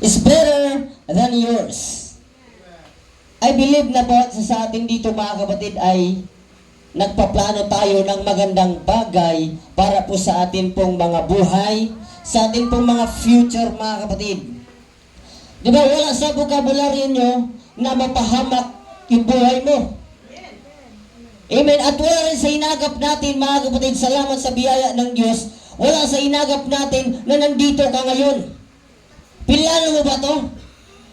is better than yours. I believe na bawat sa atin dito mga kapatid ay nagpaplano tayo ng magandang bagay para po sa atin pong mga buhay, sa atin pong mga future mga kapatid. Di ba wala sa vocabulary nyo na mapahamak yung buhay mo? Amen. At wala rin sa inagap natin mga kapatid, salamat sa biyaya ng Diyos, wala sa inagap natin na nandito ka ngayon. Plano mo ba to?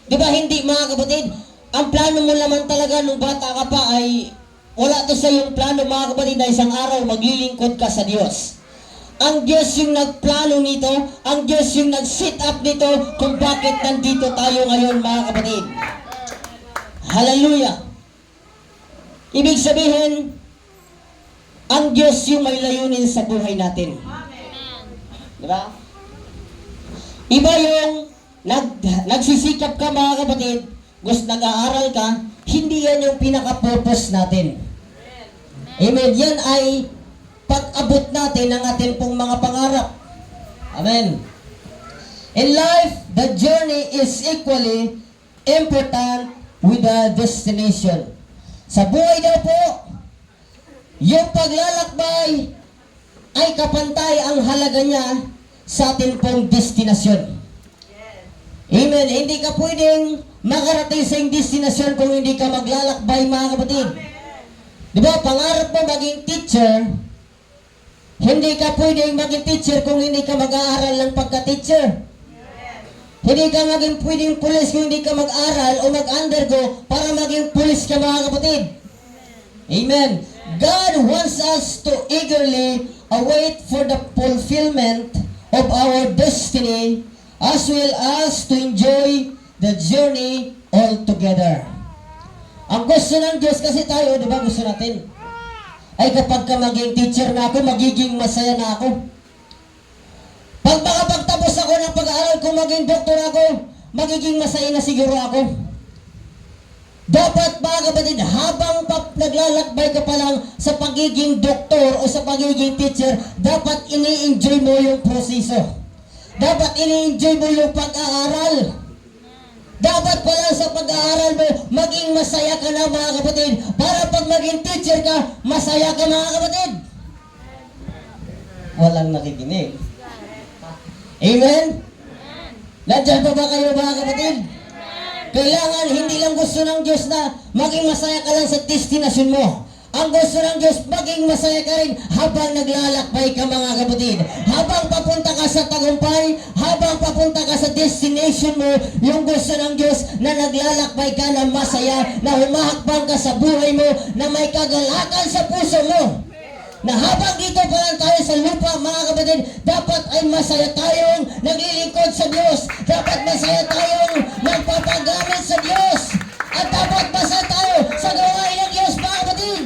Di ba hindi mga kapatid? Ang plano mo naman talaga nung bata ka pa ay wala to sa iyong plano mga kapatid na isang araw maglilingkod ka sa Diyos. Ang Diyos yung nagplano nito, ang Diyos yung nag-set up nito kung bakit nandito tayo ngayon mga kapatid. Hallelujah! Ibig sabihin, ang Diyos yung may layunin sa buhay natin. Diba? Iba yung nagsisikap ka mga kapatid, gusto nag-aaral ka, hindi yan yung pinaka-purpose natin. Amen. Yan ay pag-abot natin ng ating pong mga pangarap. Amen. In life, the journey is equally important with the destination. Sa buhay daw po, yung paglalakbay ay kapantay ang halaga niya sa ating pong destinasyon. Amen. Hindi ka pwedeng makarating sa iyong destinasyon kung hindi ka maglalakbay mga kapatid. Di ba, pangarap mo maging teacher, hindi ka pwedeng maging teacher kung hindi ka mag-aaral ng pagka-teacher. Hindi ka maging pwedeng pulis kung hindi ka mag-aral o mag-undergo para maging pulis ka mga kapatid. Amen. God wants us to eagerly await for the fulfillment of our destiny as well as to enjoy the journey all together. Ang gusto ng Diyos kasi tayo, di ba gusto natin? Ay kapag ka maging teacher na ako, magiging masaya na ako. Pag makapagtapos ako ng pag-aaral, kung maging doktor ako, magiging masaya na siguro ako. Dapat mga kapatid, habang naglalakbay ka pa lang sa pagiging doktor o sa pagiging teacher, dapat ini-enjoy mo yung proseso. Dapat ini-enjoy mo yung pag-aaral. Dapat pala sa pag-aaral mo, maging masaya ka na mga kapatid. Para pag maging teacher ka, masaya ka mga kapatid. Walang nakikinig. Amen? Nandiyan pa ba kayo mga kapatid? Kailangan hindi lang gusto ng Diyos na maging masaya ka lang sa destinasyon mo. Ang gusto ng Diyos, maging masaya ka rin habang naglalakbay ka mga kapatid. Habang papunta ka sa tagumpay, habang papunta ka sa destination mo, yung gusto ng Diyos na naglalakbay ka na masaya, na humahakbang ka sa buhay mo, na may kagalakan sa puso mo. Na habang dito pa lang tayo sa lupa mga kapatid, dapat ay masaya tayong naglilingkod sa Diyos. Dapat masaya tayong nagpapagamit sa Diyos. At dapat masaya tayo sa gawain ng Diyos mga kapatid.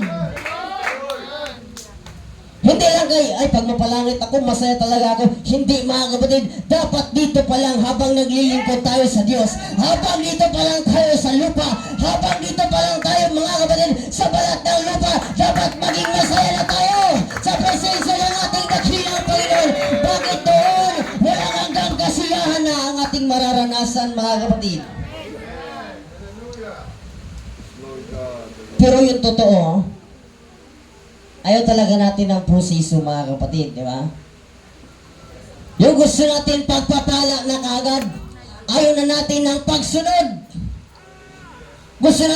Hindi lang kayo, ay pag mapalangit ako, masaya talaga ako. Hindi mga kapatid, dapat dito pa lang habang naglilingkod tayo sa Diyos. Habang dito pa lang tayo sa lupa, habang dito pa lang tayo mga kapatid, sa balat ng lupa, dapat maging masaya na tayo sa presensya ng ating dakilang Panginoon. Bakit doon? Walang hanggang kasiyahan na ang ating mararanasan mga kapatid. Pero yung totoo, ayaw talaga natin ng proseso mga kapatid, di ba? Yung gusto natin pagpapala na kagad, ayaw na natin ng pagsunod. Gusto natin